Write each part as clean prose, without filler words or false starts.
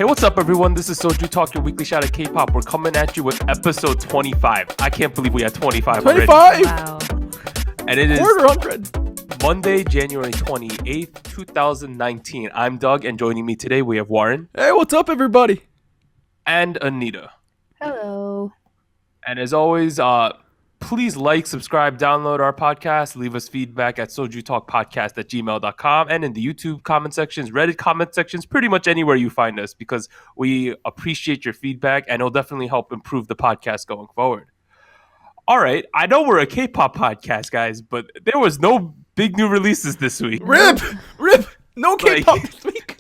Hey, what's up, everyone? This is SojuTalk, your weekly shot at K-pop. We're coming at you with episode 25. I can't believe we had 25 already. 25! Wow. And it is 100. Monday, January 28th, 2019. I'm Doug, and joining me today, we have Warren. Hey, what's up, everybody? And Anita. Hello. And as always, please like, subscribe, download our podcast, leave us feedback at SojuTalkPodcast@gmail.com and in the YouTube comment sections, Reddit comment sections, pretty much anywhere you find us, because we appreciate your feedback and it'll definitely help improve the podcast going forward. All right, I know we're a K-pop podcast, guys, but there was no big new releases this week. Rip! No K-pop this week.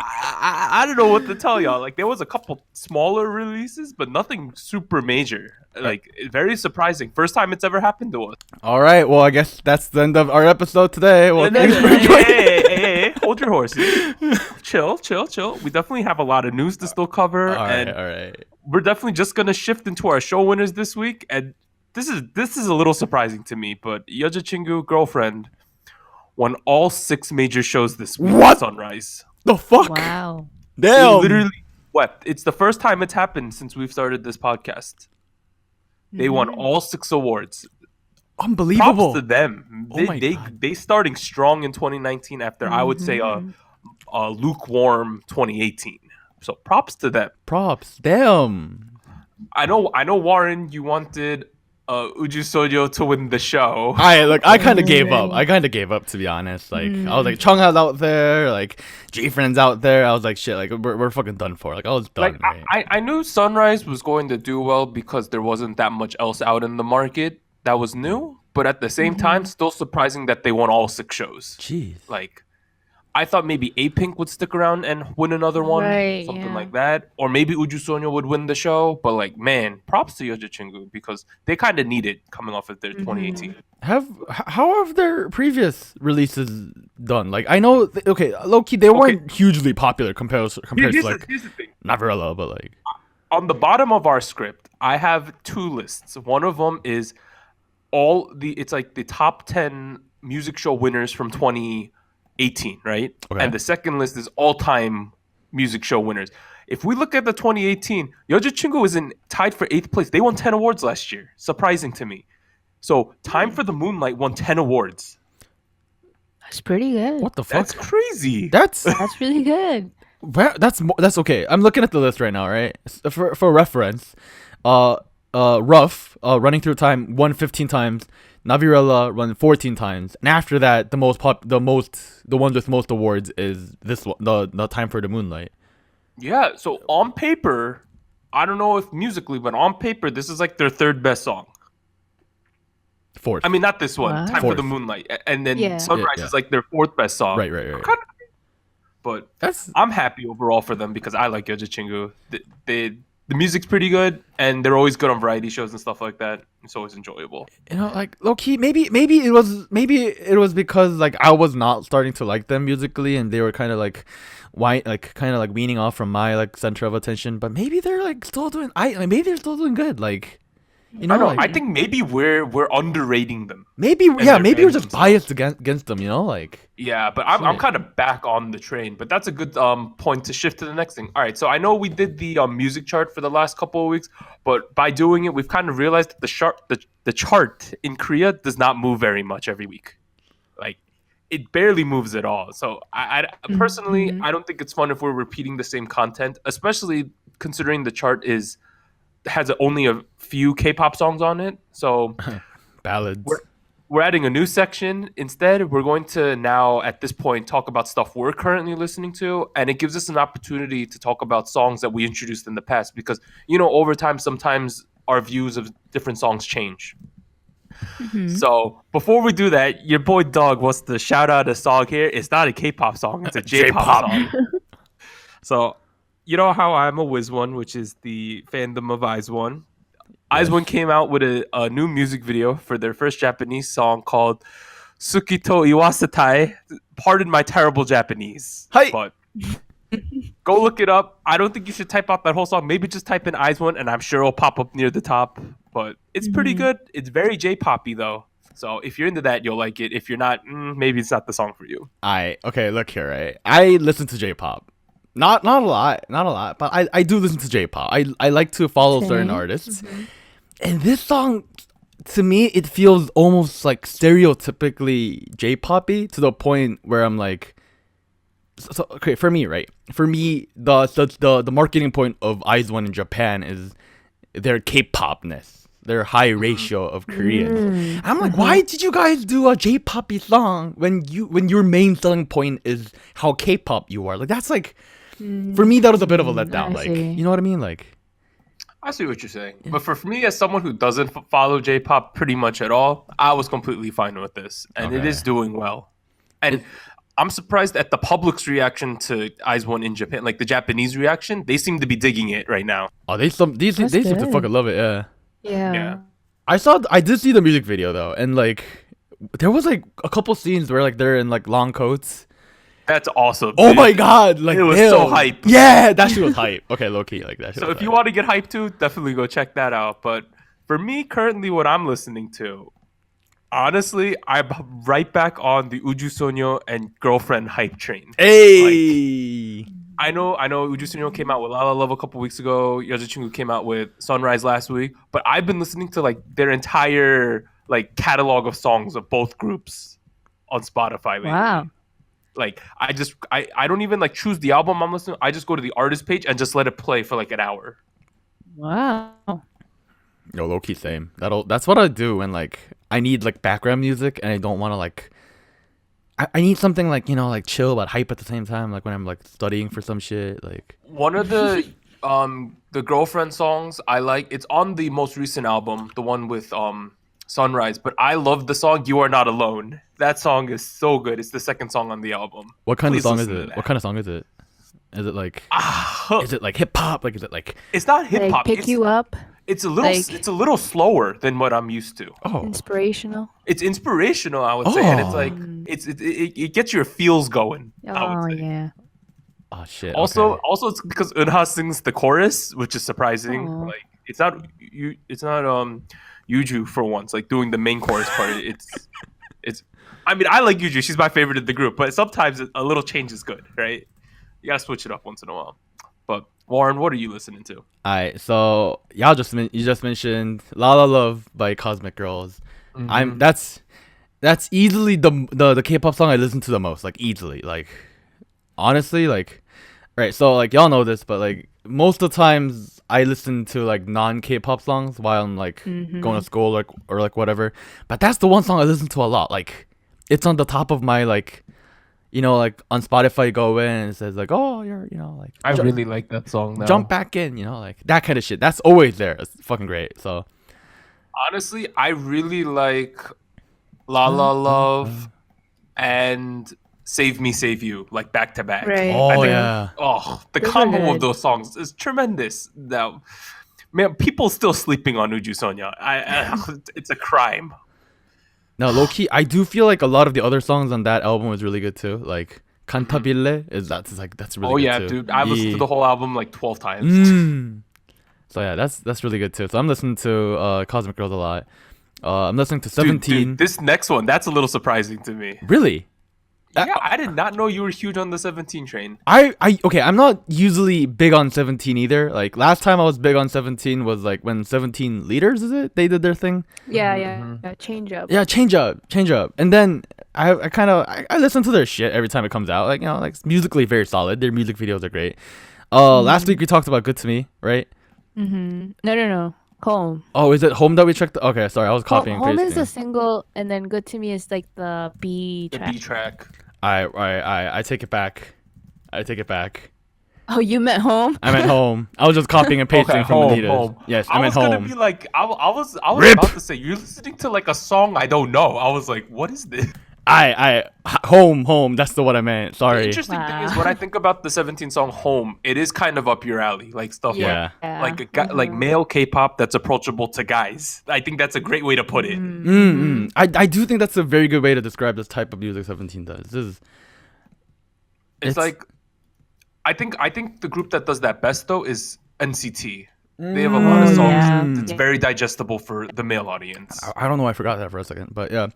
I don't know what to tell y'all. Like, there was a couple smaller releases, but nothing super major. Like, very surprising. First time it's ever happened to us. All right, well, I guess that's the end of our episode today. Well, thanks for joining. Hey, hold your horses. Chill. We definitely have a lot of news to still cover. All and right. we're definitely just going to shift into our show winners this week. And this is a little surprising to me, but Yeoja Chingu, Girlfriend, won all 6 major shows this week. What? Sunrise. The fuck? Wow. Damn. They literally wept. It's the first time it's happened since we've started this podcast. They won all 6 awards. Unbelievable. Props to them. Oh my God. They starting strong in 2019 after I would say a lukewarm 2018. So props to them. Props. Damn. I know Warren, you wanted Uju Sojo to win the show. I kind of gave up. To be honest. Like I was like, Chungha's out there, like G-Friend's out there. I was like, shit, like we're fucking done for. Like I was done. Like right? I knew Sunrise was going to do well because there wasn't that much else out in the market that was new. But at the same time, still surprising that they won all 6 shows. Jeez. Like, I thought maybe A-Pink would stick around and win another one, something like that. Or maybe Uju Sonyo would win the show. But, like, man, props to Yeoja Chingu because they kind of need it coming off of their 2018. How have their previous releases done? Like, I know, low-key, they weren't hugely popular compared to, like, Here's the thing. Navarella, but, like... On the bottom of our script, I have 2 lists. One of them is it's like the top 10 music show winners from 2018, right? Okay. And the second list is all-time music show winners. If we look at the 2018, Yeoja Chingu is tied for 8th place. They won 10 awards last year. Surprising to me. So, Time for the Moonlight won 10 awards. That's pretty good. What the fuck? That's crazy. That's really good. that's okay. I'm looking at the list right now, right? For reference, Rough, Running Through Time won 15 times. Navirella won 14 times, and after that, the ones with most awards is this one, the Time for the Moonlight. Yeah. So on paper, I don't know if musically, but on paper, this is like their 3rd best song. 4th. I mean, not this one. What? Time for 4th. the Moonlight, and then Yeah. Sunrise Yeah. is like their 4th best song. Right. But That's I'm happy overall for them because I like Yeoja Chingu. The music's pretty good, and they're always good on variety shows and stuff like that. It's always enjoyable. like low key. Maybe it was because like I was not starting to like them musically, and they were kind of like weaning off from my like center of attention. But maybe they're like still doing. Maybe they're still doing good. Like. I don't know. Like, I think maybe we're underrating them. maybe we're just themselves. biased against them, like. Yeah, but I'm kind of back on the train. But that's a good point to shift to the next thing. All right, so I know we did the music chart for the last couple of weeks, but by doing it, we've kind of realized that the chart in Korea does not move very much every week. Like, it barely moves at all. So I personally, I don't think it's fun if we're repeating the same content, especially considering the chart has only a few K-pop songs on it. So Ballads. we're adding a new section. Instead, we're going to now, at this point, talk about stuff we're currently listening to. And it gives us an opportunity to talk about songs that we introduced in the past. Because, over time, sometimes our views of different songs change. So before we do that, your boy Doug wants to shout out a song here. It's not a K-pop song. It's a J-pop song. So... You know how I'm a Wiz one, which is the fandom of IZ*ONE. IZ*ONE came out with a new music video for their first Japanese song called Tsukito Iwasatai. Pardon my terrible Japanese. Hi. But go look it up. I don't think you should type out that whole song. Maybe just type in IZ*ONE and I'm sure it'll pop up near the top. But it's pretty good. It's very J-poppy though. So if you're into that, you'll like it. If you're not, maybe it's not the song for you. Okay, look here, right? I listen to J-pop. Not a lot, but I do listen to J-pop. I like to follow certain Same. artists, and this song, to me, it feels almost like stereotypically J-poppy to the point where I'm like, so okay, for me, right? For me, the marketing point of IZ*ONE in Japan is their K-popness, their high ratio of Koreans. I'm like, why did you guys do a J-poppy song when your main selling point is how K-pop you are? Like that's like, for me, that was a bit of a letdown. I Like, see. you know what I mean? Like, I see what you're saying. But for me, as someone who doesn't follow J-pop pretty much at all, I was completely fine with this. And it Okay. is doing well. And I'm surprised at the public's reaction to IZ*ONE in Japan. Like the Japanese reaction, they seem to be digging it right now. oh, they seem to good. fucking love it. Yeah. Yeah. I did see the music video though, and like, there was like a couple scenes where like they're in like long coats. That's awesome. Oh dude. my god! Like It was ew. so hype. Yeah, that shit was hype. Okay, low key, like that. Shit So was if you hype. want to get hyped too, definitely go check that out. But for me, currently, what I'm listening to, honestly, I'm right back on the Uju Sonyo and Girlfriend hype train. Hey. I know Uju Sonyo came out with La La Love a couple weeks ago. Yojachungu came out with Sunrise last week. But I've been listening to like their entire like catalog of songs of both groups on Spotify lately. Wow. Like I don't even like choose the album I'm listening to. I just go to the artist page and just let it play for like an hour. Wow. Yo, low key same. That's what I do when like I need like background music and I don't want to like. I need something like, you know, like chill but hype at the same time. Like when I'm like studying for some shit. Like One of the Girlfriend songs I like, it's on the most recent album, the one with Sunrise, but I love the song You Are Not Alone. That song is so good. It's the second song on the album. what kind Please of song is listen to it? that. What kind of song is it? Is it like Ah, is it like hip hop? Like is it like it's not hip Like hop. pick you up, It's a little like- it's a little slower than what I'm used to. oh inspirational. It's inspirational, I would say, and it's Oh. like it gets your feels going. I Oh would say. yeah. oh shit. Also, okay. also it's because Eunha sings the chorus, which is surprising. Aw. Like it's not Yuju for once, like doing the main chorus part. It's. I mean, I like Yuju. She's my favorite in the group, but sometimes a little change is good, right? You gotta switch it up once in a while. But Warren, what are you listening to? Alright, so y'all you just mentioned La La Love by Cosmic Girls. That's easily the K-pop song I listen to the most, like easily. Like honestly, like right, so like y'all know this, but like most of the times I listen to like non K-pop songs while I'm like going to school or like whatever. But that's the one song I listen to a lot. Like it's on the top of my like, you know, like on Spotify you go in and it says like, oh, you're, you know, like I really like that song. Now. jump back in, you know, like that kind of shit. That's always there. It's fucking great. So Honestly, I really like La La Love and Save Me, Save You, like back to back. Right. oh think- yeah. Oh, the Those are combo of good. those songs is tremendous. Now, man, people still sleeping on Uju Sonya. It's a crime. No, low key, I do feel like a lot of the other songs on that album was really good too. Like Cantabile that's really Oh good yeah, too. dude, I listened to the whole album like 12 times. Mm. So yeah, that's really good too. So I'm listening to Cosmic Girls a lot. I'm listening to Dude, 17. this next one, that's a little surprising to me. Really? Yeah, I did not know you were huge on the 17 train. Okay, I'm not usually big on 17 either. Like last time I was big on 17 was like when 17 Leaders, is it? They did their thing. Yeah, yeah. Change up. Yeah, change up. And then I listen to their shit every time it comes out. Like, you know, like musically very solid. Their music videos are great. Last week we talked about Good to Me, right? No. Home. Oh, is it Home that we checked? Okay, sorry, I was copying and Home pasting. is a single, and then Good to Me is like the B The track. B track. I take it back. I take it back. Oh, you meant Home? I meant Home. I was just copying and pasting Okay, from home, Adidas. home. Yes, I I meant was gonna Home. be like, I was Rip. about to say you're listening to like a song I don't know. I was like, what is this? Home. That's the what I meant. The Sorry. interesting thing is Wow. when I think about the 17 song Home, it is kind of up your alley, like stuff Yeah. like a guy, like male K-pop that's approachable to guys. I think that's a great way to put it. I do think that's a very good way to describe this type of music 17 does. This is It's like I think the group that does that best though is NCT. They have a lot of Oh, songs yeah. that's very digestible for the male audience. I don't know why I forgot that for a second, but yeah.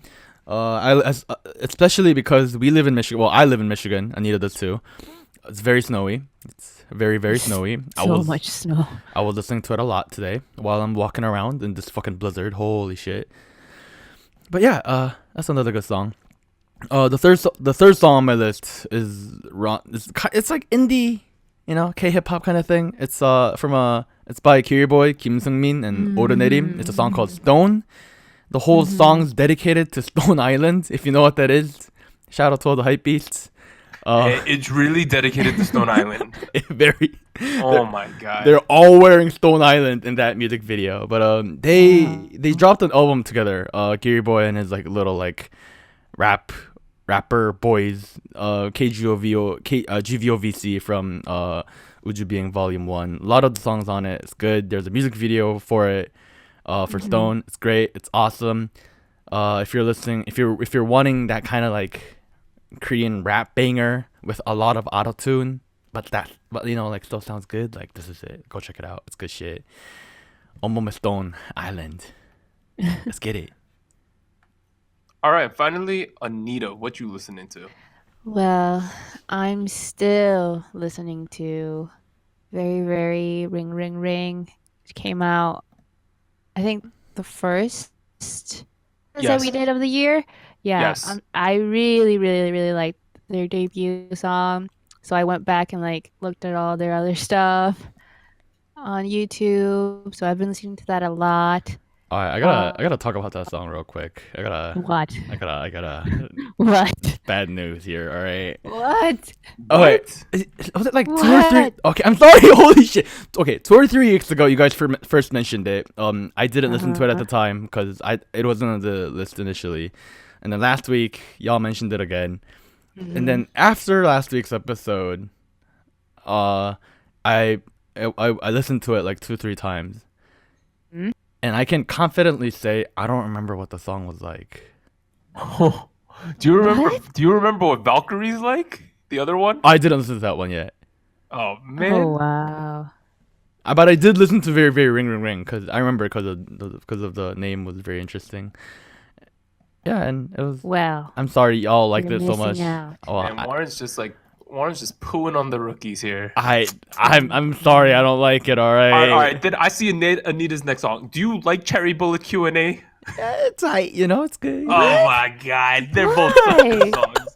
Especially because we live in Michigan. Well, I live in Michigan. Anita does too. It's very snowy. It's very, very snowy. So much snow. I was listening to it a lot today while I'm walking around in this fucking blizzard. Holy shit. But yeah, that's another good song. The third song on my list is it's like indie, K-hip hop kind of thing. It's it's by Boy, Kim Seung-min, and Orenerim. It's a song called Stone. The whole song's dedicated to Stone Island, if you know what that is. Shout out to all the hype beasts. It's really dedicated to Stone Island. Very. Oh my god. They're all wearing Stone Island in that music video. But they dropped an album together. Boy and his like little like rapper boys. GVOVC from Uju Being Volume 1. A lot of the songs on it. It's good. There's a music video for it. For Stone. It's great. It's awesome. If you're listening, if you're wanting that kind of like Korean rap banger with a lot of auto-tune, but like still sounds good, like this is it. Go check it out. It's good shit. Omome Stone Island. Let's get it. All right, finally, Anita, what you listening to? Well, I'm still listening to Very Very Ring Ring Ring, which came out, I think, the first that we did of the year. Yeah, Yes. I really, really, really liked their debut song. So I went back and like looked at all their other stuff on YouTube. So I've been listening to that a lot. All right, I gotta talk about that song real quick. I gotta What? What? Bad news here. All right. What? Oh wait, was it like 2 or 3? Okay, I'm sorry. Holy shit. Okay, 2 or 3 weeks ago, you guys first mentioned it. I didn't listen to it at the time because it wasn't on the list initially, and then last week y'all mentioned it again, and then after last week's episode, I listened to it like 2-3 times. And I can confidently say I don't remember what the song was like. Oh, do you remember? What? Do you remember what Valkyrie's like? The other one? I didn't listen to that one yet. Oh man! Oh wow! But I did listen to Very Very Ring Ring Ring because I remember because of the name was very interesting. Yeah, and it was. Well, I'm sorry y'all liked it so much. Oh, and Warren's just pooing on the rookies here. I'm sorry, I don't like it. All right. All right. Then I see Anita's next song. Do you like Cherry Bullet Q&A? It's it's good. Oh my god, they're both such good songs.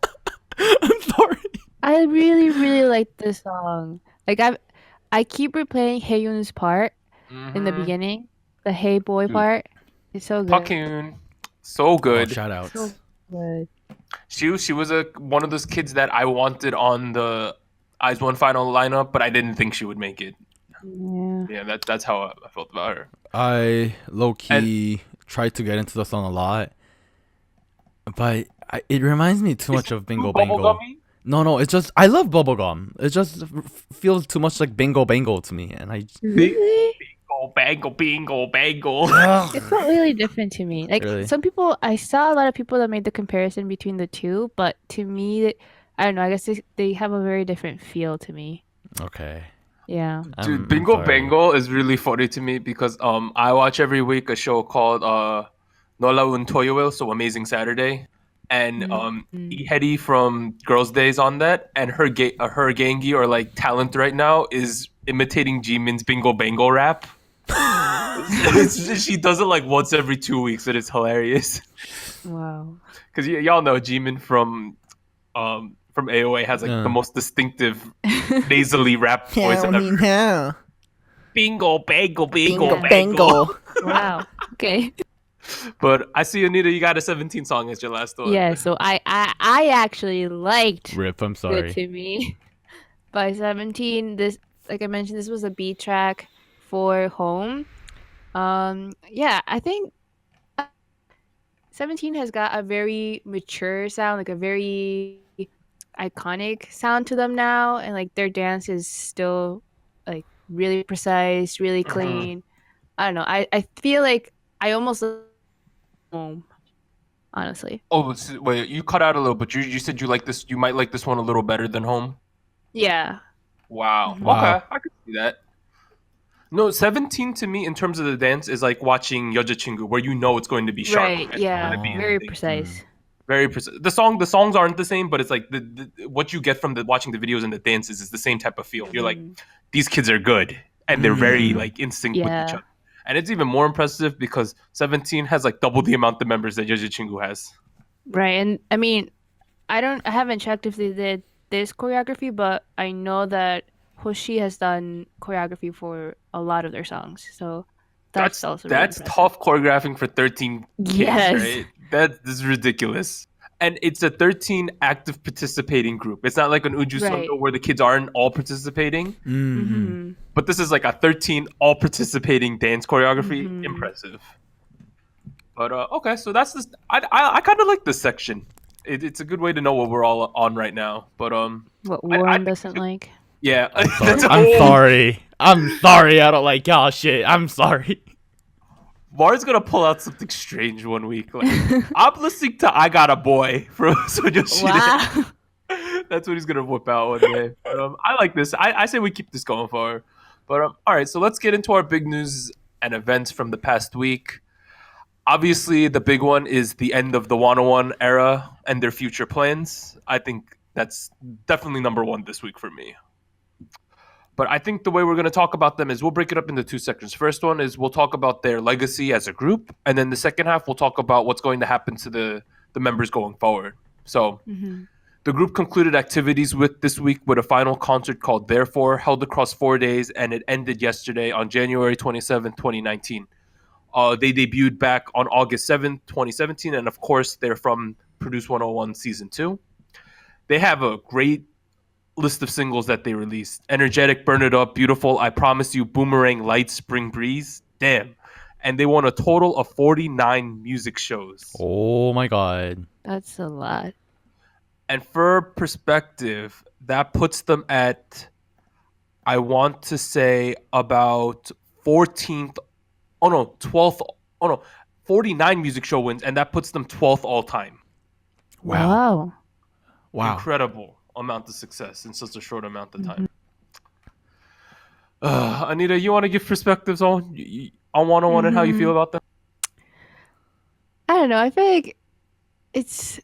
I'm sorry. I really, really like this song. Like I keep replaying Haeyoon's part in the beginning, the Hey Boy part. It's so good. Pakun, so good. Shout outs. So good. She was one of those kids that I wanted on the Eyes One Final lineup, but I didn't think she would make it. Yeah, that's how I felt about her. I low key tried to get into the song a lot, but it reminds me too much of Bingo Bango. No, it's just I love bubblegum. It just feels too much like Bingo Bango to me, and I. Really? Bingo Bango. It's not really different to me. Like Really? some people, I saw a lot of people that made the comparison between the two, but to me, I don't know. I guess they have a very different feel to me. Okay. Yeah. Dude, Bingo Bango is really funny to me because I watch every week a show called Nola Un Toyoil, so Amazing Saturday, and Hedy from Girls Days on that, and her Gengi or like talent right now is imitating Jimin's Bingo Bango rap. She does it like once every 2 weeks, and it's hilarious. Wow. Because y'all know Jimin from AOA has like the most distinctive nasally rap voice ever. Bingo Bango. Wow. Okay. But I see, Anita, you got a 17 song as your last one. Yeah. So I actually liked Rip. I'm sorry. Good to Me by 17. This, like I mentioned, this was a B track for Home. Yeah, I think 17 has got a very mature sound, like a very iconic sound to them now, and like their dance is still like really precise, really clean. I don't know. I feel like I almost Home, honestly. Oh, wait, you cut out a little, but you said you like this. You might like this one a little better than Home. Yeah. Wow. Okay, I could see that. No, 17 to me in terms of the dance is like watching 여자친구, where you know it's going to be sharp. Right. Yeah. It's gonna be Very insane. precise. Very precise. The songs aren't the same, but it's like the what you get from watching the videos and the dances is the same type of feel. You're like, these kids are good, and they're very like in sync with each Yeah. other. And it's even more impressive because 17 has like double the amount of members that Yeji Chingu has. Right. And I mean, I haven't checked if they did this choreography, but I know that Hoshi has done choreography for a lot of their songs. So that's also really That's impressive. tough choreographing for 13 kids, Yes. right? That is ridiculous. And it's a 13 active participating group. It's not like an Uju Right. Sondo where the kids aren't all participating. Mm-hmm. But this is like a 13 all participating dance choreography. Mhm. Impressive. But okay, so that's this. I kind of like this section. It's a good way to know what we're all on right now. But What I Warren think doesn't like. yeah, I'm that's sorry. I'm sorry. I don't like y'all shit. I'm sorry. Mars gonna pull out something strange one week. Like, I'm listening to "I Got a Boy" from Soju. Wow. That's what he's gonna whip out one day. But, I like this. I say we keep this going forward. But all right, so let's get into our big news and events from the past week. Obviously, the big one is the end of the 101 era and their future plans. I think that's definitely number one this week for me. But I think the way we're going to talk about them is we'll break it up into two sections. First one is we'll talk about their legacy as a group, and then the second half we'll talk about what's going to happen to the members going forward. So the group concluded activities with this week with a final concert called Therefore, held across 4 days, and it ended yesterday on January 27th, 2019. They debuted back on August 7th, 2017, and of course they're from Produce 101 Season 2. They have a great list of singles that they released: Energetic, Burn It Up, Beautiful, I Promise You, Boomerang, Light, Spring Breeze. Damn. And they won a total of 49 music shows. Oh my god. That's a lot. And for perspective, that puts them at, I want to say, about 14th, 49 music show wins, and that puts them 12th all time. Wow. Incredible amount of success in such a short amount of time. Anita, you want to give perspectives on 101 and how you feel about them? I don't know. I feel like it's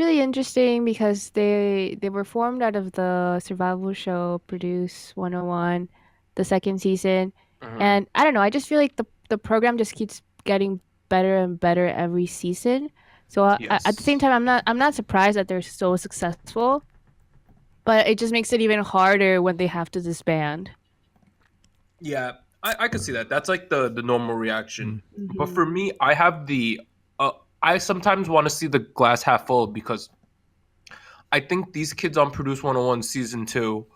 really interesting because they were formed out of the survival show Produce 101, the second season. And I don't know, I just feel like the program just keeps getting better and better every season. So at the same time, I'm not surprised that they're so successful, but it just makes it even harder when they have to disband. Yeah, I can see that. That's like the normal reaction. But for me, I have I sometimes want to see the glass half full because I think these kids on Produce 101 Season 2,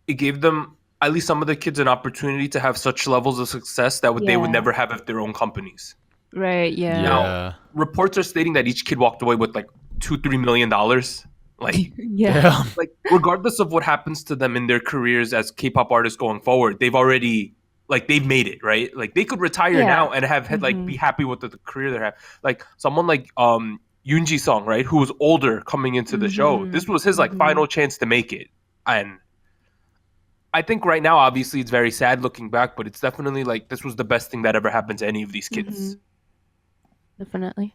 it gave them, at least some of the kids, an opportunity to have such levels of success that they would never have if their own companies. Right, yeah. Now, reports are stating that each kid walked away with like $2-3 million. Like, Yeah. like regardless of what happens to them in their careers as K-pop artists going forward, they've already, like, they've made it, right? Like, they could retire now and have like be happy with the career they have. Like someone like Yoonji Sung, right, who was older coming into the show. This was his like final chance to make it, and I think right now, obviously, it's very sad looking back, but it's definitely like this was the best thing that ever happened to any of these kids. Definitely.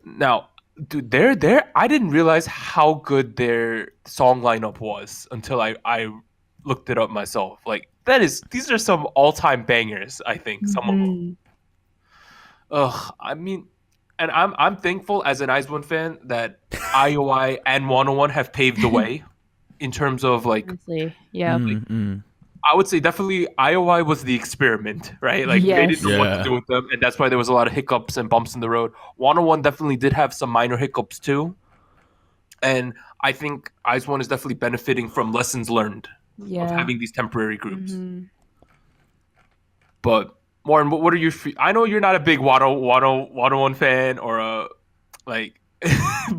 Now, dude, they're I didn't realize how good their song lineup was until I looked it up myself. Like these are some all-time bangers, I think, some of them. I mean, and I'm thankful as an IZ*ONE fan that IOI and 101 have paved the way in terms of like Honestly, yeah. I would say definitely IOI was the experiment, right? Like they didn't know what to do with them, and that's why there was a lot of hiccups and bumps in the road. 101 definitely did have some minor hiccups too, and I think IZ*ONE is definitely benefiting from lessons learned of having these temporary groups. But Warren, what are your? I know you're not a big 101 fan or a like,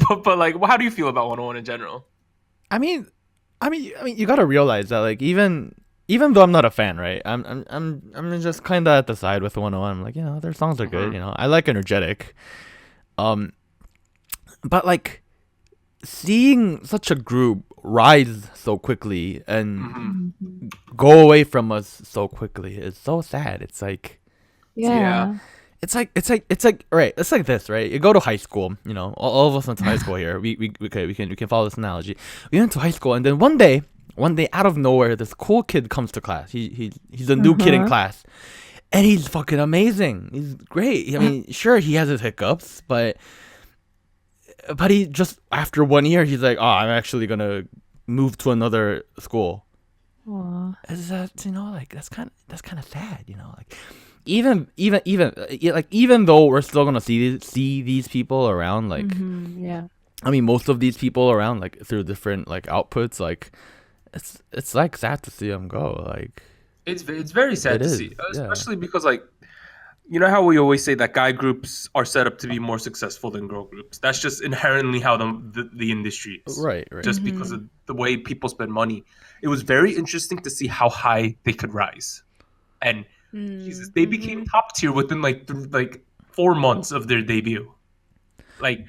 but like, how do you feel about 101 in general? I mean, you gotta realize that like even though I'm not a fan, right? I'm just kind of at the side with 101. I'm like, their songs are good. I like Energetic. But like seeing such a group rise so quickly and go away from us so quickly is so sad. It's like, Yeah. it's like right. It's like this, right? You go to high school. You know, all of us went to high school here. We can follow this analogy. We went to high school, and then one day, out of nowhere, this cool kid comes to class. He's a new kid in class, and he's fucking amazing. He's great. I mean, sure, he has his hiccups, but he just after 1 year, he's like, oh, I'm actually gonna move to another school. Aw. Is that, you know, like that's kind of sad, you know, like even though we're still gonna see these people around, like Yeah. I mean most of these people around like through different like outputs, like it's like sad to see them go. Like It's very sad It to is, see, yeah. especially because like, you know how we always say that guy groups are set up to be more successful than girl groups. That's just inherently how the industry is. right. Just because of the way people spend money. It was very interesting to see how high they could rise, and Jesus, they became top tier within like 4 months of their debut. Like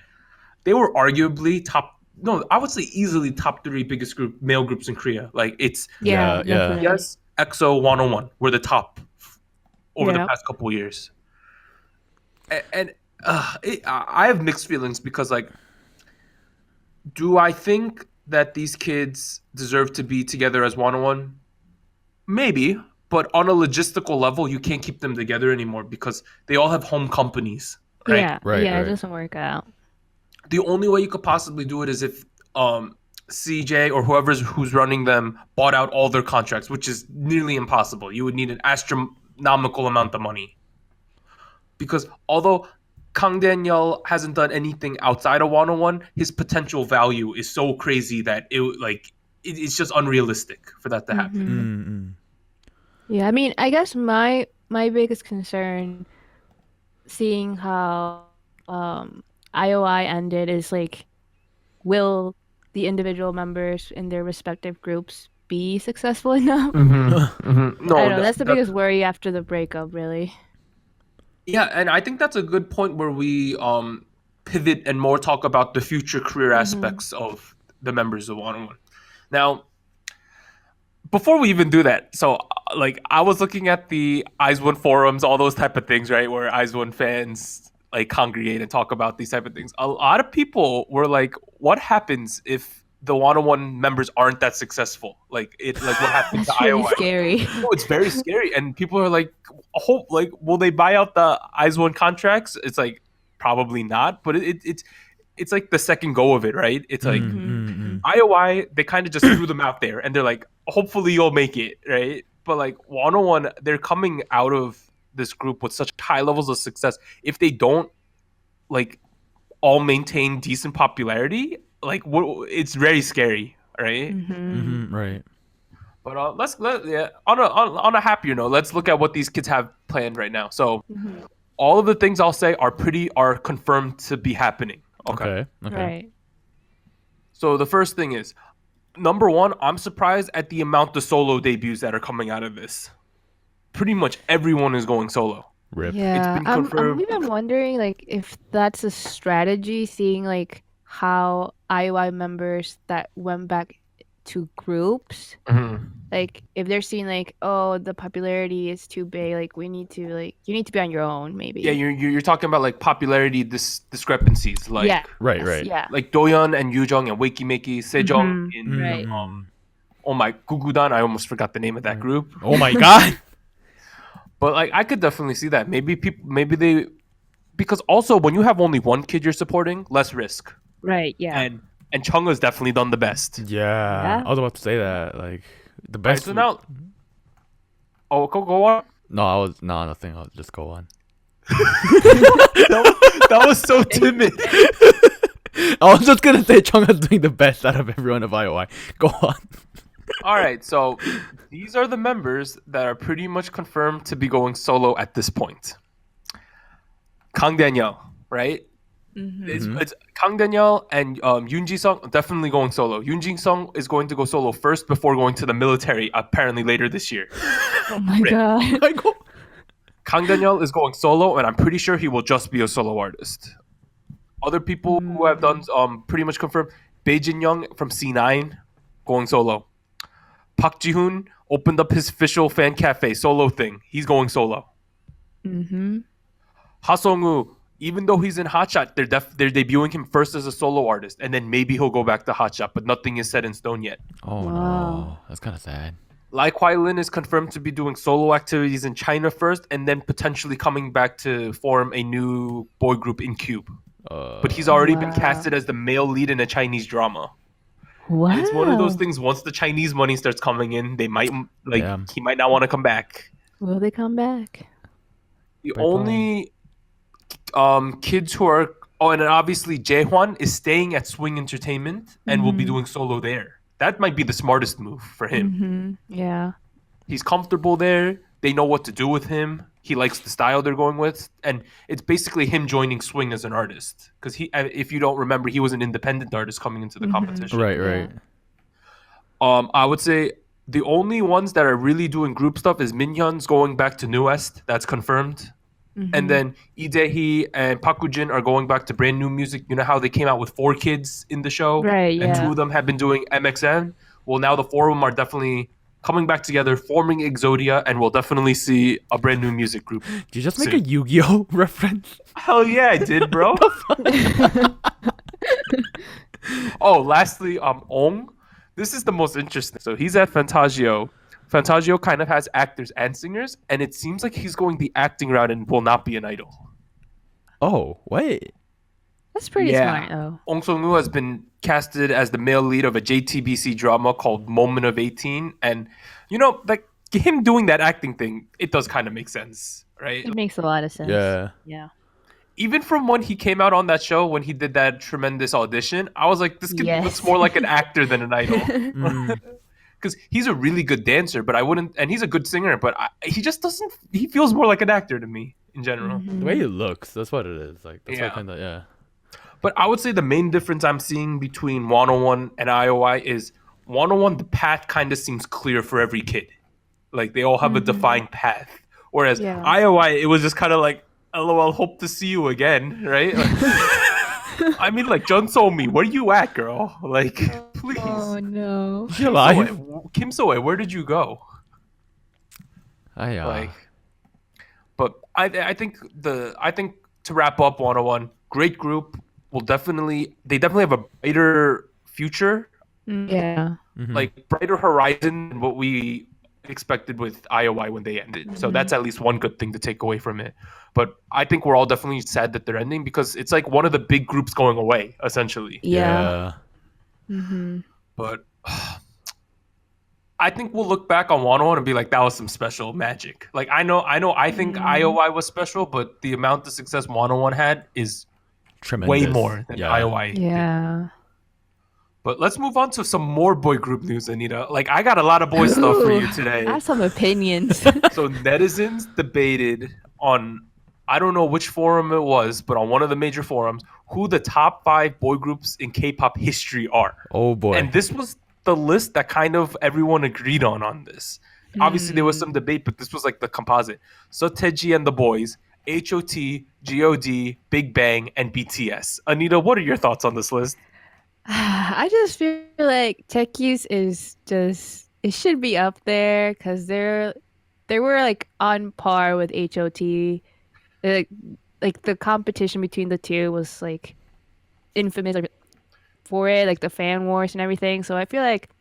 they were arguably top. No, I would say easily top 3 biggest male groups in Korea. Like it's Yeah. Yeah. Definitely. yes, EXO 101 were the top over the Yeah. past couple of years, and I have mixed feelings because like, do I think that these kids deserve to be together as 101? Maybe, but on a logistical level, you can't keep them together anymore because they all have home companies, right? Yeah. Right, Yeah. right. It doesn't work out. The only way you could possibly do it is if CJ or who's running them bought out all their contracts, which is nearly impossible. You would need an astronomical amount of money. Because although Kang Daniel hasn't done anything outside of 101, his potential value is so crazy that it's just unrealistic for that to happen. Yeah. I mean, I guess my biggest concern, seeing how IOI ended, is like, will the individual members in their respective groups be successful enough? No, I don't know. That's the biggest worry after the breakup, really. Yeah, and I think that's a good point where we pivot and more talk about the future career aspects of the members of 101. Now, before we even do that, so like I was looking at the IZ*ONE forums, all those type of things, right, where IZ*ONE fans like congregate and talk about these type of things. A lot of people were like, "What happens if the 101 members aren't that successful? Like what happened That's to really IOI?" scary. No, it's very scary, and people are like, will they buy out the IZ*ONE contracts? It's like probably not, but it's like the second go of it, right? It's like IOI, they kind of just threw them out there, and they're like, hopefully you'll make it, right? But like 101, they're coming out of this group with such high levels of success. If they don't like all maintain decent popularity, like it's very scary, right? Right. But on a happier note, let's look at what these kids have planned right now. So all of the things I'll say are confirmed to be happening. Okay. Right. So the first thing is, number one, I'm surprised at the amount of solo debuts that are coming out of this. Pretty much everyone is going solo. Rip. Yeah, been I'm confirmed. even wondering like if that's a strategy, seeing like how IOI members that went back to groups, like if they're seeing like, oh, the popularity is too big, like you need to be on your own, maybe. Yeah, you're talking about like popularity discrepancies, like Yeah. Right, Yes, right. Yeah. like Doyeon and Yoojung and Wakimeki, Sejong in Right. oh my Gugudan, I almost forgot the name of that group. Oh my god. But like I could definitely see that. Maybe they, because also when you have only one kid you're supporting, less risk. Right. Yeah. And Chungha's definitely done the best. Yeah. I was about to say that. Like the Right, best. so now, go on. Nothing. I'll just go on. That was so timid. I was just gonna say Chungha's doing the best out of everyone of IOI. Go on. All right, so these are the members that are pretty much confirmed to be going solo at this point. Kang Daniel, right? It's Kang Daniel and Yoon Ji-sung definitely going solo. Yoon Ji-sung is going to go solo first before going to the military, apparently later this year. Oh my god. Kang Daniel is going solo, and I'm pretty sure he will just be a solo artist. Other people who have done pretty much confirmed: Bae Jin-young from C9 going solo. Park Ji-hoon opened up his official fan cafe solo thing. He's going solo. Ha-Sung-woo, even though he's in Hotshot, they're debuting him first as a solo artist, and then maybe he'll go back to Hotshot, but nothing is set in stone yet. Oh no, Wow. that's kind of sad. Lai Kwai-lin is confirmed to be doing solo activities in China first, and then potentially coming back to form a new boy group in Cube. But he's already been Wow. casted as the male lead in a Chinese drama. Wow. And it's one of those things. Once the Chinese money starts coming in, they might he might not want to come back. Will they come back? The Bye-bye. only kids who are and obviously Jaehwan is staying at Swing Entertainment and will be doing solo there. That might be the smartest move for him. Mm-hmm. Yeah. He's comfortable there. They know what to do with him. He likes the style they're going with, and it's basically him joining Swing as an artist. Because if you don't remember, he was an independent artist coming into the competition. Right. I would say the only ones that are really doing group stuff is Minhyun's going back to New West. That's confirmed. And then Lee Dae-hee and Park Woo-jin are going back to brand new music. You know how they came out with 4 kids in the show? Right, And yeah. 2 of them have been doing MXN. Well, now the 4 of them are definitely coming back together, forming Exodia, and we'll definitely see a brand new music group. Did you just make soon. a Yu-Gi-Oh reference? Hell yeah, I did, bro. Oh, lastly, Ong. This is the most interesting. So he's at Fantagio. Fantagio kind of has actors and singers, and it seems like he's going the acting route and will not be an idol. Oh wait. That's pretty Yeah. smart, though. Ong Sung-woo has been casted as the male lead of a JTBC drama called Moment of 18, and like him doing that acting thing, it does kind of make sense, right? It makes a lot of sense. Yeah. Yeah. Even from when he came out on that show, when he did that tremendous audition, I was like, this kid Yes. looks more like an actor than an idol. Mm. Because he's a really good dancer, but I wouldn't, and he's a good singer, but he just doesn't, he feels more like an actor to me in general. The way he looks, that's what it is. Like that's Yeah. what kind of But I would say the main difference I'm seeing between 101 and IOI is 101, the path kind of seems clear for every kid. Like they all have a defined path. Whereas Yeah. IOI, it was just kind of like, LOL, hope to see you again, right? I mean, like, Jun So-mi, where you at, girl? Like, please. Oh no. Is she alive? Kim So-ae, where did you go? Like, But I think to wrap up 101, great group. They definitely have a brighter future, Yeah. like brighter horizon than what we expected with IOI when they ended. So that's at least one good thing to take away from it. But I think we're all definitely sad that they're ending because it's like one of the big groups going away, essentially. Yeah. Mm-hmm. But I think we'll look back on 101 and be like, that was some special magic. Like I think IOI was special, but the amount of success 101 had is tremendous. way more than IOI did. Yeah. But let's move on to some more boy group news, Anita. Like I got a lot of boy stuff for you Ooh, today. I have some opinions. So netizens debated on, I don't know which forum it was, but on one of the major forums, who the top 5 boy groups in K-pop history are. Oh boy. And this was the list that kind of everyone agreed on this. Obviously, there was some debate, but this was like the composite. So Taeji and the boys, H.O.T, g.o.d, Big Bang, and BTS. Anita, what are your thoughts on this list? I just feel like Techies is just, it should be up there because they were like on par with H.O.T. Like the competition between the two was like infamous for it, like the fan wars and everything. So I feel like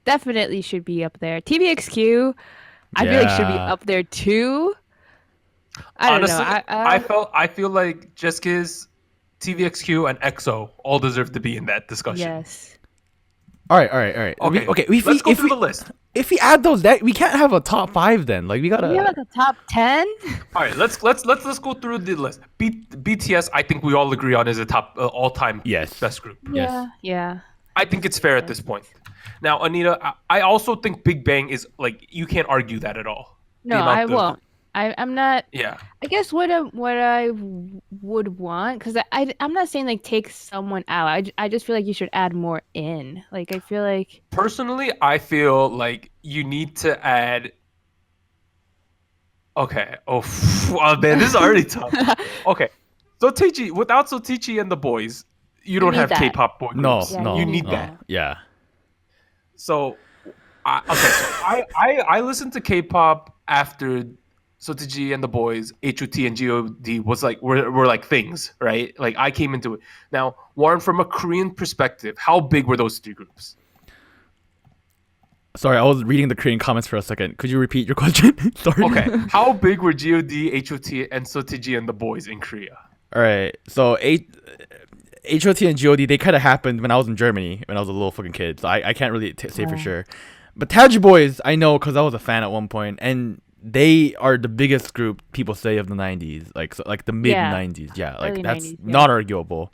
definitely should be up there. TVXQ, I feel like should be up there too. I don't Honestly, know. I feel like Jessica's, TVXQ, and EXO all deserve to be in that discussion. Yes. All right. Okay. If Let's go if through the list. If we add those, that we can't have a top 5 then. Like we gotta. We have like a top 10. All right, let's go through the list. BTS, I think we all agree on is a top all-time Yes. best group. Yes. Yeah. I think it's fair at this point. Now, Anita, I also think Big Bang is like you can't argue that at all. No, I won't. I'm not. Yeah. I guess what I would want, because I'm not saying like take someone out. I just feel like you should add more in. Like I feel like Personally, I feel like you need to add. Okay. Oh man, this is already tough. Okay. So Taeji, without Sotichi and the boys, you don't need have that. K-pop boy No, groups. Yeah, no. You need no. that. Yeah. So, I listen to K-pop after SojuTalk and the boys, H.O.T and g.o.d was like were like things, right? Like I came into it. Now, Warren, from a Korean perspective, how big were those three groups? Sorry, I was reading the Korean comments for a second. Could you repeat your question? Sorry. Okay, how big were g.o.d, H.O.T, and SojuTalk and the boys in Korea? All right. So H.O.T and g.o.d, they kind of happened when I was in Germany when I was a little fucking kid. So I can't really say for sure. But Taiji Boys, I know because I was a fan at one point, and they are the biggest group people say of the 90s, like the mid 90s. Yeah, like early that's 90s, not arguable.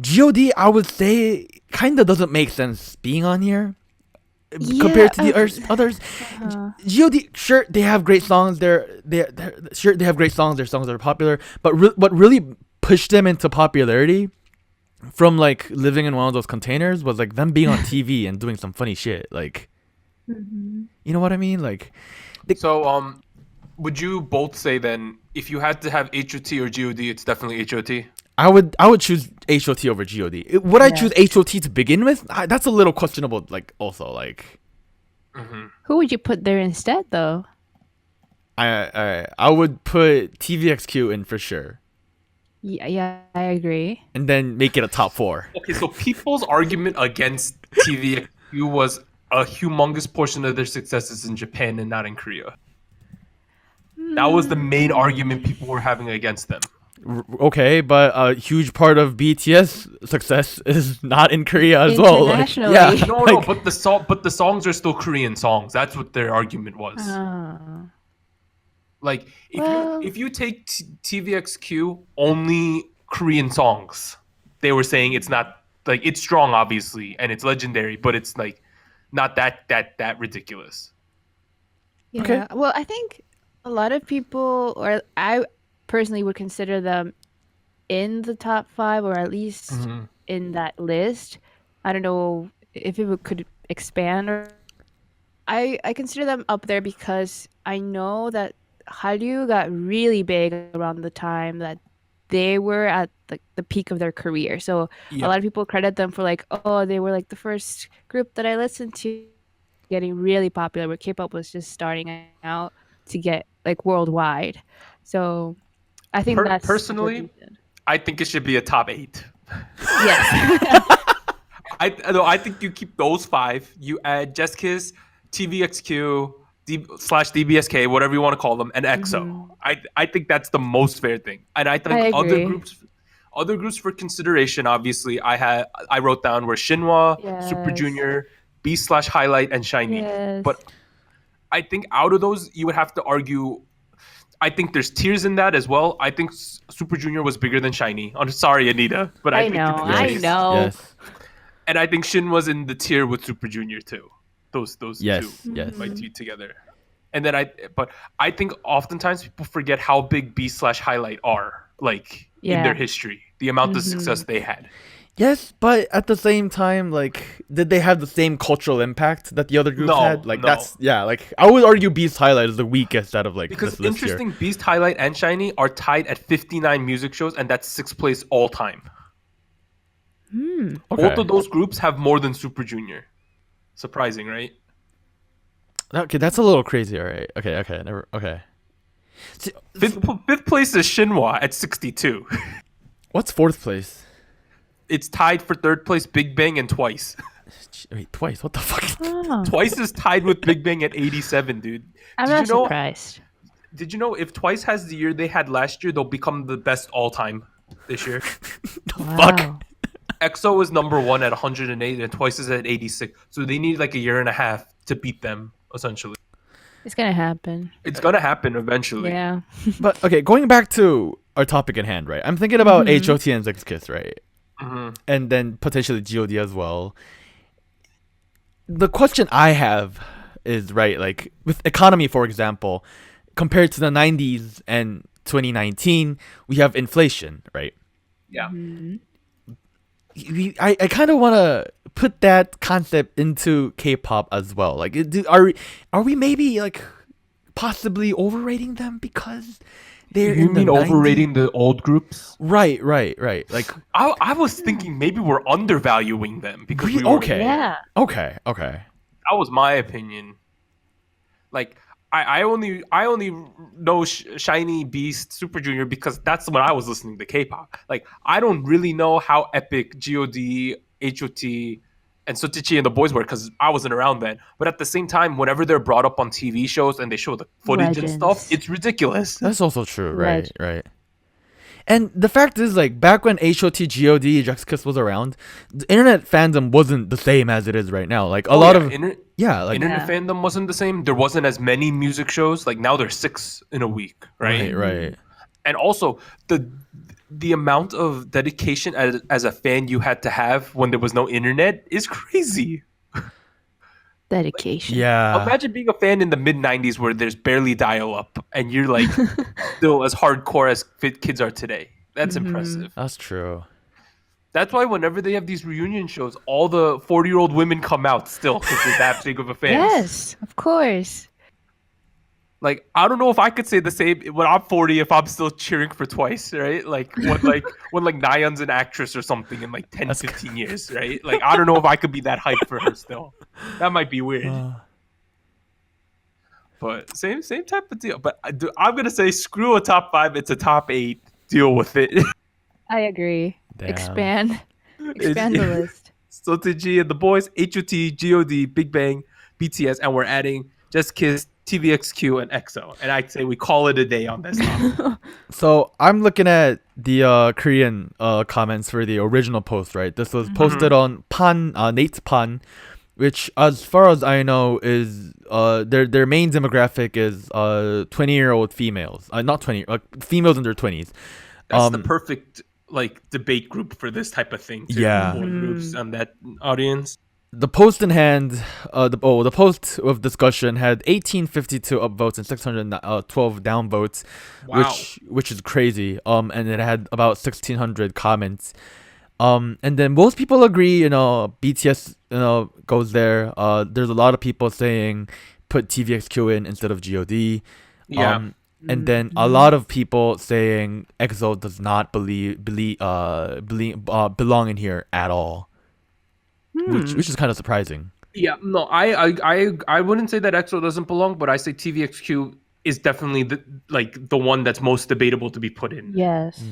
g.o.d, I would say, kind of doesn't make sense being on here compared to the others. g.o.d, sure, they have great songs. Sure, they have great songs. Their songs are popular. But what really pushed them into popularity from like living in one of those containers was like them being on TV and doing some funny shit. Like, you know what I mean? Like, So, would you both say then, if you had to have H.O.T or g.o.d, it's definitely H.O.T? I would choose H.O.T over g.o.d. Would I choose H.O.T to begin with? That's a little questionable. Like, also, like, Who would you put there instead, though? I would put TVXQ in for sure, Yeah, I agree. and then make it a top 4. Okay, so people's argument against TVXQ was a humongous portion of their successes in Japan and not in Korea. That was the main argument people were having against them. Okay, but a huge part of BTS success is not in Korea as well. Like, Internationally. yeah, No, but the songs are still Korean songs. That's what their argument was. Like if you take TVXQ only Korean songs, they were saying it's not like it's strong obviously and it's legendary, but it's like not that ridiculous. Yeah. Okay. Well, I think a lot of people, or I personally would consider them in the top 5, or at least in that list. I don't know if it could expand, or I consider them up there because I know that Hallyu got really big around the time that they were at the peak of their career. So a lot of people credit them for like, oh, they were like the first group that I listened to getting really popular, where K-pop was just starting out to get like worldwide. So I think that's personally, I think it should be a top 8. Yes. I think you keep those 5. You add Just Kiss, TVXQ, /DBSK, whatever you want to call them, and EXO. I think that's the most fair thing. And I think other groups for consideration, obviously, I wrote down were Shinhwa, Super Junior, B/Highlight, and SHINee. Yes. But I think out of those, you would have to argue. I think there's tiers in that as well. I think Super Junior was bigger than SHINee. I'm sorry, Anita, but I think I know. Yes. And I think Shin was in the tier with Super Junior too. Those two might be together. And then I think oftentimes people forget how big B/Highlight are like in their history, the amount of success they had. Yes, but at the same time, like, did they have the same cultural impact that the other groups had? Like, like, I would argue Beast Highlight is the weakest out of, like, because this list interesting, here. Beast Highlight and SHINee are tied at 59 music shows, and that's 6th place all time. Okay. Both of those groups have more than Super Junior. Surprising, right? Okay, that's a little crazy, alright. Okay. See, Fifth place is Shinhwa at 62. what's 4th place? It's tied for 3rd place, Big Bang and Twice. Wait, Twice? What the fuck? Twice is tied with Big Bang at 87, dude. I'm not surprised. Did you know if Twice has the year they had last year, they'll become the best all time this year? Fuck. EXO is number 1 at 108 and Twice is at 86. So they need like a year and a half to beat them, essentially. It's gonna happen. It's gonna happen eventually. Yeah. But, okay, going back to our topic at hand, right? I'm thinking about H.O.T and Six Kiss, right? And then potentially g.o.d as well. The question I have is, right, like with economy, for example, compared to the 90s and 2019, we have inflation, right? Yeah. I kind of want to put that concept into K-pop as well. Like, are we maybe like possibly overrating them because they're You mean overrating the old groups? Right. Like, I was thinking maybe we're undervaluing them because we were. okay. Yeah. Okay. That was my opinion. Like, I only know Shiny Beast Super Junior because that's when I was listening to K-pop. Like I don't really know how epic G.O.D, H.O.T, and Sotichi and the boys were because I wasn't around then. But at the same time, whenever they're brought up on TV shows and they show the footage and stuff, Legends. it's ridiculous. That's also true, right? Right. Right. And the fact is, like, back when H.O.T, G.O.D, Jax Kiss was around, the internet fandom wasn't the same as it is right now. Like, a lot of... internet Yeah. fandom wasn't the same. There wasn't as many music shows. Like now there's 6 in a week, right? Right. And also the amount of dedication as a fan you had to have when there was no internet is crazy. Dedication. Yeah. Imagine being a fan in the mid 90s where there's barely dial up and you're like still as hardcore as kids are today. That's impressive. That's true. That's why whenever they have these reunion shows, all the 40-year-old women come out still because they're that big of a fan. Yes, of course. Like I don't know if I could say the same when I'm 40 if I'm still cheering for Twice, right? Like when Nayeon's an actress or something in like 10, 15 years, right? Like I don't know if I could be that hyped for her still. That might be weird. But same type of deal. But I'm gonna say screw a top 5. It's a top 8. Deal with it. I agree. Damn. Expand the list. Sotichi and the boys, H.O.T, G.O.D, Big Bang, BTS, and we're adding Just Kiss, TVXQ, and EXO. And I'd say we call it a day on this topic. So I'm looking at the Korean comments for the original post, right? This was posted on Nate's Pan, which, as far as I know, is their main demographic is 20-year-old females. Not 20, females in their 20s. That's the perfect like debate group for this type of thing. Too. Yeah. More groups on that audience. The post in hand, the post of discussion had 1852 upvotes and 612 downvotes, Wow. which is crazy. And it had about 1600 comments. And then most people agree, BTS, goes there. There's a lot of people saying put TVXQ in instead of G.O.D. Yeah. And then a lot of people saying EXO does not belong in here at all. Which is kind of surprising. Yeah, no, I wouldn't say that EXO doesn't belong, but I say TVXQ is definitely the one that's most debatable to be put in. Yes.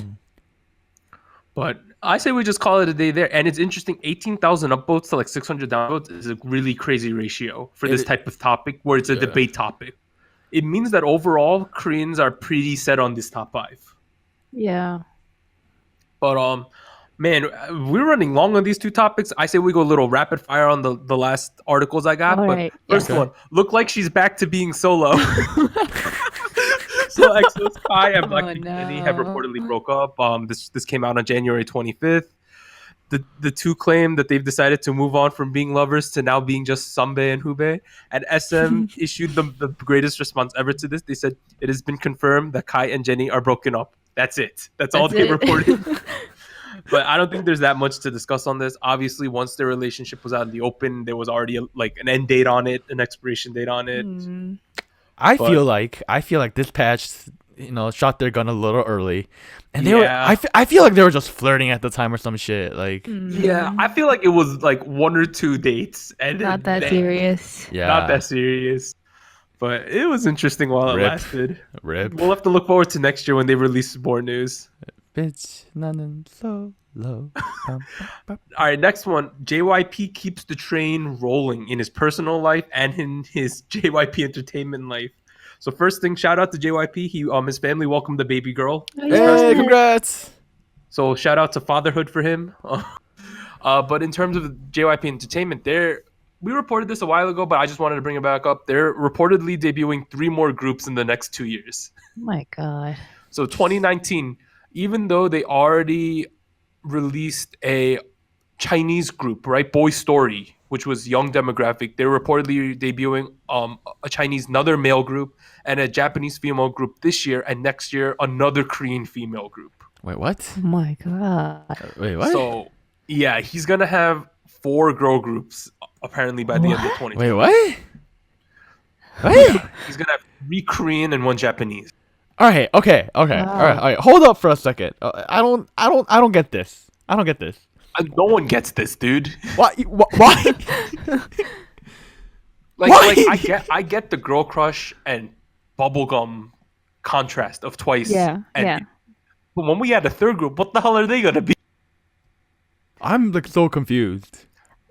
But I say we just call it a day there. And it's interesting, 18,000 upvotes to like 600 downvotes is a really crazy ratio for this type of topic where it's a debate topic. It means that overall Koreans are pretty set on this top 5. Yeah. But man, we're running long on these two topics. I say we go a little rapid fire on the last articles I got. All But right. first one, look like she's back to being solo. So EXO's Kai and Blackpink Jennie have reportedly broke up. This came out on January 25th. The two claim that they've decided to move on from being lovers to now being just Sunbae and Hubei. And SM issued the greatest response ever to this. They said, it has been confirmed that Kai and Jennie are broken up. That's it. That's all they reported. But I don't think there's that much to discuss on this. Obviously, once their relationship was out in the open, there was already an end date on it, an expiration date on it. I feel like this patch, shot their gun a little early, and they were. I feel like they were just flirting at the time or some shit. Like, yeah, I feel like it was like 1 or 2 dates, and Not that serious. yeah, not that serious. But it was interesting while it lasted. Rip. We'll have to look forward to next year when they release more news. Bitch, nanan so low. All right, next one. JYP keeps the train rolling in his personal life and in his JYP entertainment life. So first thing, shout out to JYP. His family welcomed the baby girl. Hey, congrats! So shout out to fatherhood for him. But in terms of JYP entertainment, we reported this a while ago, but I just wanted to bring it back up. They're reportedly debuting 3 more groups in the next 2 years. Oh my god. So 2019, even though they already released a Chinese group, right? Boy Story, which was young demographic. They're reportedly debuting a Chinese another male group and a Japanese female group this year, and next year another Korean female group. Wait, what? Oh my god. Wait, what? So yeah, he's gonna have 4 girl groups apparently by the end of 2020. Wait, what? What? He's gonna have 3 Korean and 1 Japanese. All right, okay. All right. Hold up for a second. I don't get this. I don't get this. No one gets this, dude. Why? Like I get the girl crush and bubblegum contrast of Twice. Yeah, And yeah. but when we had a third group, what the hell are they gonna be? I'm like so confused.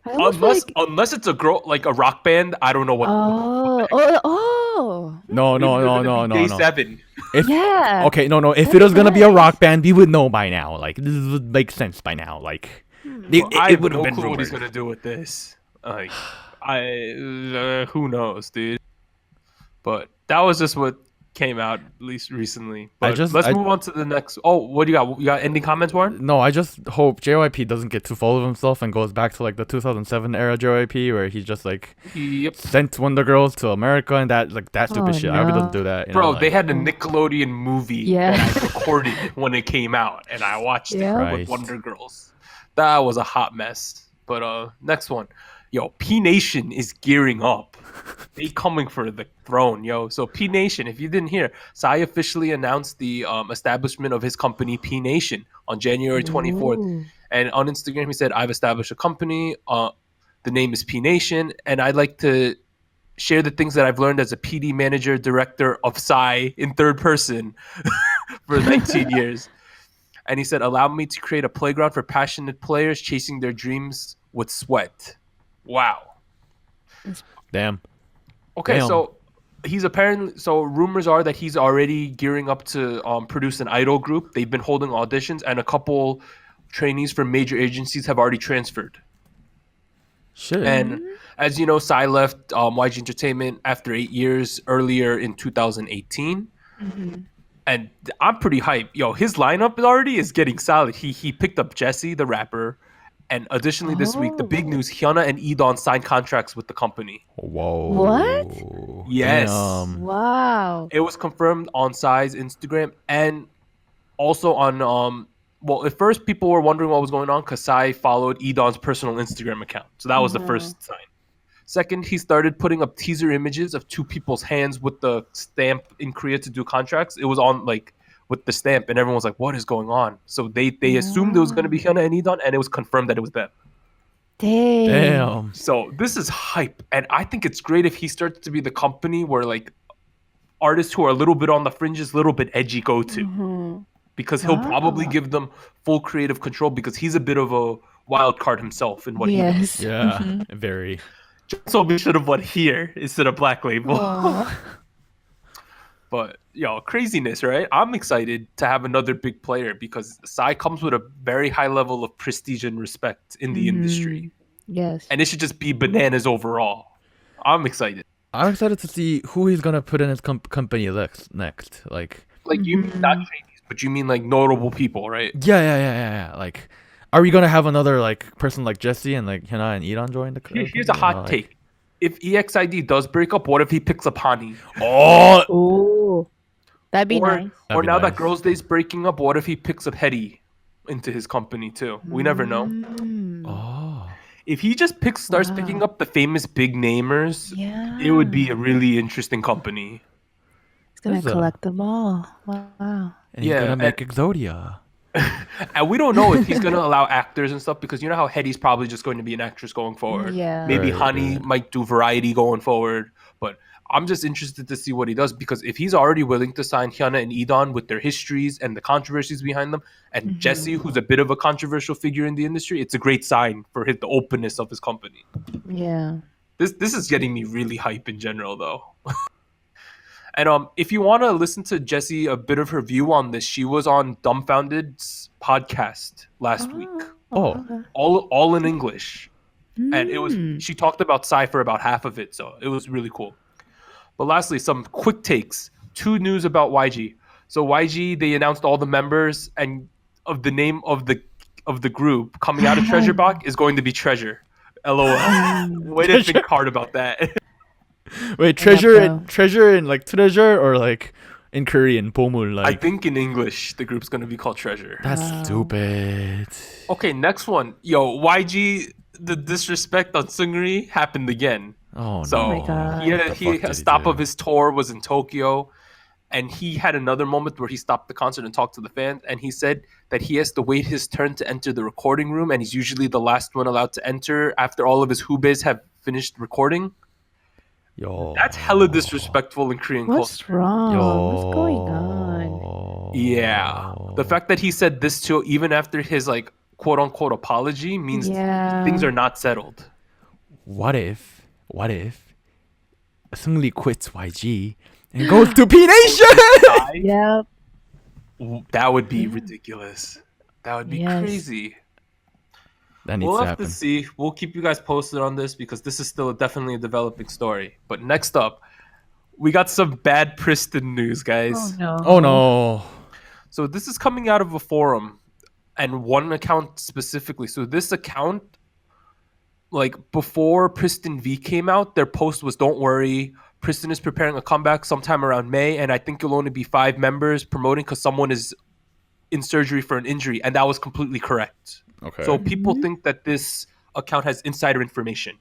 I almost feel like, Unless it's a girl like a rock band, I don't know what. oh, No. Day 7. If, yeah. Okay, no. If That'd it be was gonna be a nice. rock band, we would know by now. Like this would make sense by now. Like I it have would no have been clue what he's rumored. gonna do with this. Like, who knows, dude? But that was just what came out at least recently. But let's move on to the next. Oh, what do you got? You got ending comments, Warren? No, I just hope JYP doesn't get too full of himself and goes back to like the 2007 era JYP where he just like Yep. sent Wonder Girls to America and that stupid shit. I hope he doesn't do that. Bro, like, they had a Nickelodeon movie Yeah. that I recorded when it came out, and I watched it with Christ. Wonder Girls. That was a hot mess. But next one. Yo, P Nation is gearing up. They coming for the throne, yo. So P Nation, if you didn't hear, Psy officially announced the establishment of his company P Nation on January 24th. Ooh. And on Instagram, he said, "I've established a company. The name is P Nation, and I'd like to share the things that I've learned as a PD manager, director of Psy in third person for 19 years." And he said, "Allow me to create a playground for passionate players chasing their dreams with sweat." Wow. damn. Okay, Damn. so he's apparently rumors are that he's already gearing up to produce an idol group. They've been holding auditions, and a couple trainees from major agencies have already transferred. Shit. And as you know, Psy left YG Entertainment after 8 years earlier in 2018. And I'm pretty hyped. Yo, his lineup already is getting solid. He picked up Jesse, the rapper. And additionally, this week, the big news, Hyuna and Edon signed contracts with the company. Whoa. What? Yes. Damn. Wow. It was confirmed on Psy's Instagram and also on well, at first people were wondering what was going on because Psy followed Edon's personal Instagram account. So that was the first sign. Second, he started putting up teaser images of two people's hands with the stamp in Korea to do contracts. It was on like with the stamp, and everyone was like, "What is going on?" So they assumed it was going to be Hyuna and Edon, and it was confirmed that it was them. Damn. So this is hype, and I think it's great if he starts to be the company where like artists who are a little bit on the fringes, a little bit edgy go to, because he'll probably give them full creative control because he's a bit of a wild card himself in what he does. Yeah. Very. So we should have won here instead of Black Label. But yo, craziness, right? I'm excited to have another big player because Psy comes with a very high level of prestige and respect in the industry. Yes. And it should just be bananas overall. I'm excited. I'm excited to see who he's gonna put in his company next. Like you mean not trainees, but you mean like notable people, right? Yeah. Like, are we gonna have another like person like Jesse and like Hyuna and Edon join the? Here's a hot take. If EXID does break up, what if he picks up Hani? Oh, that'd be nice. Or now that Girls' Day's breaking up, what if he picks up Hetty into his company too? We never know. Oh. If he just starts picking up the famous big namers, it would be a really interesting company. He's gonna collect them all. Wow. And he's gonna make Exodia. And we don't know if he's gonna allow actors and stuff because you know how Hetty's probably just going to be an actress going forward. Yeah. Maybe Hani might do variety going forward, but I'm just interested to see what he does because if he's already willing to sign Hyuna and Edon with their histories and the controversies behind them, and Jesse, who's a bit of a controversial figure in the industry, it's a great sign for the openness of his company. Yeah. This is getting me really hype in general, though. And if you want to listen to Jessie, a bit of her view on this, she was on Dumbfounded's podcast last week. All in English. And it was she talked about Psy for about half of it, so it was really cool. But lastly, some quick takes. 2 news about YG. So YG, they announced all the members and of the name of the group coming out of Treasure Box is going to be Treasure. LOL. Way to think hard about that. Wait, treasure in like treasure or like in Korean 보물 like. I think in English the group's gonna be called Treasure. That's stupid. Okay, next one. Yo, YG, the disrespect on Seungri happened again. Oh no! So my God. a stop of his tour was in Tokyo, and he had another moment where he stopped the concert and talked to the fans, and he said that he has to wait his turn to enter the recording room, and he's usually the last one allowed to enter after all of his hubes have finished recording. Yo. That's hella disrespectful in Korean culture. What's wrong? Yo. What's going on? Yeah. The fact that he said this too, even after his like quote unquote apology, means Yeah. things are not settled. What if Seungri quits YG and goes to P Nation? Yep. That would be ridiculous. That would be Yes. crazy. That needs We'll to have to happen. see. We'll keep you guys posted on this because this is still definitely a developing story. But next up, we got some bad PRISTIN news, guys. Oh no. Oh no. So this is coming out of a forum and one account specifically. So this account, like before PRISTIN V came out, their post was, "Don't worry, PRISTIN is preparing a comeback sometime around May, and I think it'll only be 5 members promoting because someone is in surgery for an injury," and that was completely correct. Okay. So people think that this account has insider information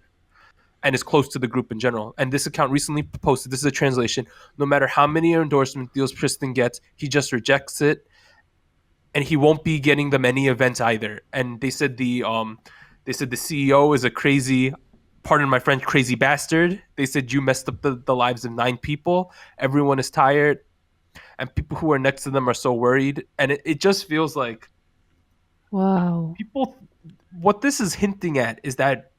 and is close to the group in general. And this account recently posted, this is a translation, "No matter how many endorsement deals PRISTIN gets, he just rejects it, and he won't be getting them any events either." And they said the CEO is a crazy, pardon my French, crazy bastard. They said, "You messed up the lives of 9 people. Everyone is tired, and people who are next to them are so worried." And it just feels like Wow. people, what this is hinting at is that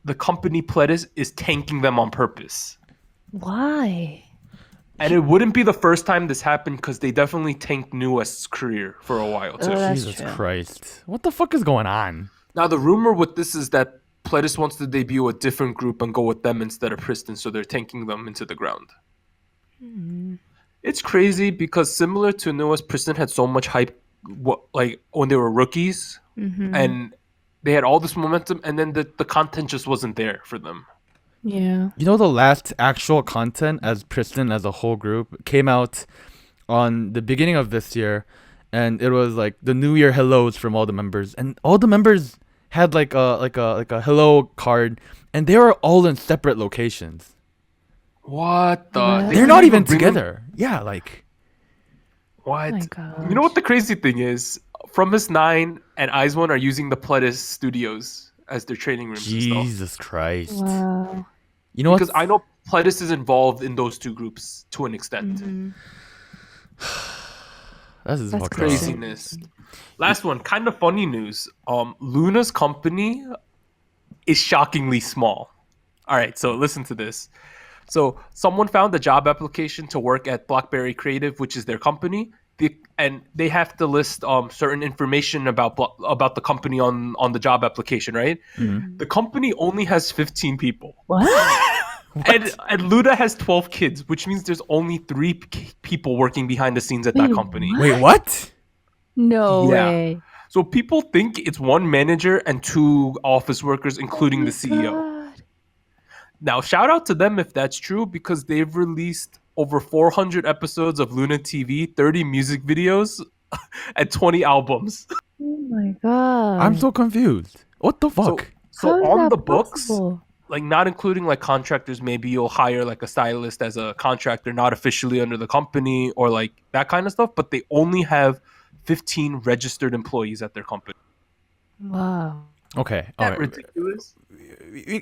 the company Pledis is tanking them on purpose. Why? And it wouldn't be the first time this happened because they definitely tanked Newest's career for a while too. That's Jesus true. Christ. What the fuck is going on? Now the rumor with this is that Pledis wants to debut a different group and go with them instead of PRISTIN, so they're tanking them into the ground. It's crazy because similar to Newest, PRISTIN had so much hype, like when they were rookies, and they had all this momentum, and then the content just wasn't there for them. Yeah. You know, the last actual content as PRISTIN as a whole group came out on the beginning of this year, and it was like the New Year hellos from all the members, and all the members had like a hello card, and they were all in separate locations. What the? What? They They're couldn't not even bring them- together. Yeah, like What? Oh my gosh. You know what the crazy thing is? From Miss 9 and Eyes One are using the Pledis studios as their training rooms and stuff. Jesus Christ. Wow. You know what? Because I know Pledis is involved in those two groups to an extent. This is That's fucked up. Craziness. Last one, kind of funny news. Luna's company is shockingly small. All right, so listen to this. So someone found a job application to work at BlackBerry Creative, which is their company, and they have to list certain information about the company on the job application, right? The company only has 15 people. What? And Luna has 12 kids, which means there's only 3 people working behind the scenes at that Wait, company. what? Wait, what? No Yeah. way. So people think it's 1 manager and 2 office workers, including the CEO. God. Now, shout out to them if that's true, because they've released over 400 episodes of Luna TV, 30 music videos, and 20 albums. Oh my god. I'm so confused. What the fuck? So How is on that the books, possible? like not including like contractors, maybe you'll hire like a stylist as a contractor, not officially under the company or like that kind of stuff, but they only have 15 registered employees at their company. Wow. Okay, all That right. ridiculous?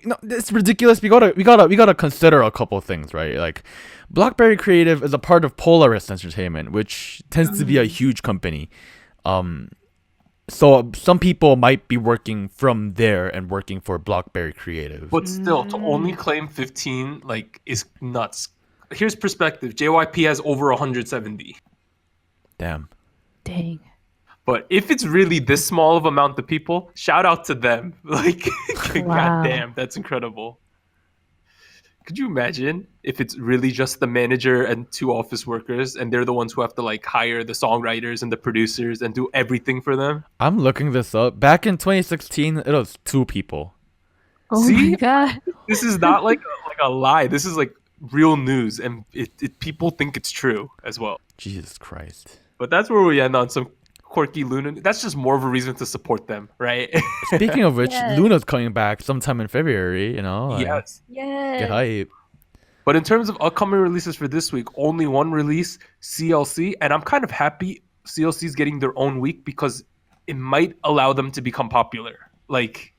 No, it's ridiculous. We gotta consider a couple things, right? Like, BlackBerry Creative is a part of Polaris Entertainment, which tends to be a huge company. So some people might be working from there and working for BlackBerry Creative. But still, to only claim 15 like is nuts. Here's perspective. JYP has over 170. Damn. Dang. But if it's really this small of amount of people, shout out to them. Like, Wow. goddamn, that's incredible. Could you imagine if it's really just the manager and 2 office workers, and they're the ones who have to like hire the songwriters and the producers and do everything for them? I'm looking this up. Back in 2016, it was 2 people. Oh See? my god. This is not like a lie. This is like real news, and people think it's true as well. Jesus Christ. But that's where we end on some quirky Luna. That's just more of a reason to support them, right? Speaking of which, Yes. Luna's coming back sometime in February, you know? Like, Yes. Yeah. Get hype. But in terms of upcoming releases for this week, only one release, CLC, and I'm kind of happy CLC is getting their own week because it might allow them to become popular, like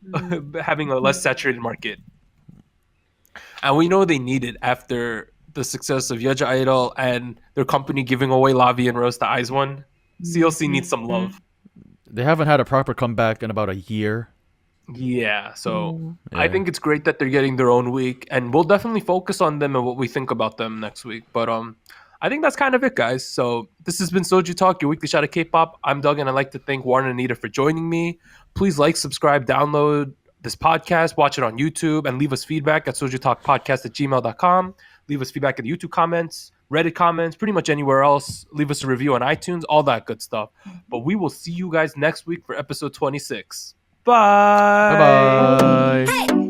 having a less saturated market. And we know they need it after the success of Yeja Idol and their company giving away Lavi and Rose to IZ*ONE. CLC needs some love. They haven't had a proper comeback in about a year. Yeah, so Yeah. I think it's great that they're getting their own week, and we'll definitely focus on them and what we think about them next week. But I think that's kind of it, guys. So this has been Soju Talk, your weekly shot of K-pop. I'm Doug, and I'd like to thank Warren and Anita for joining me. Please like, subscribe, download this podcast, watch it on YouTube, and leave us feedback at SojuTalkPodcast@gmail.com. Leave us feedback in the YouTube comments, Reddit comments, pretty much anywhere else. Leave us a review on iTunes, all that good stuff. But we will see you guys next week for episode 26. Bye. Bye bye.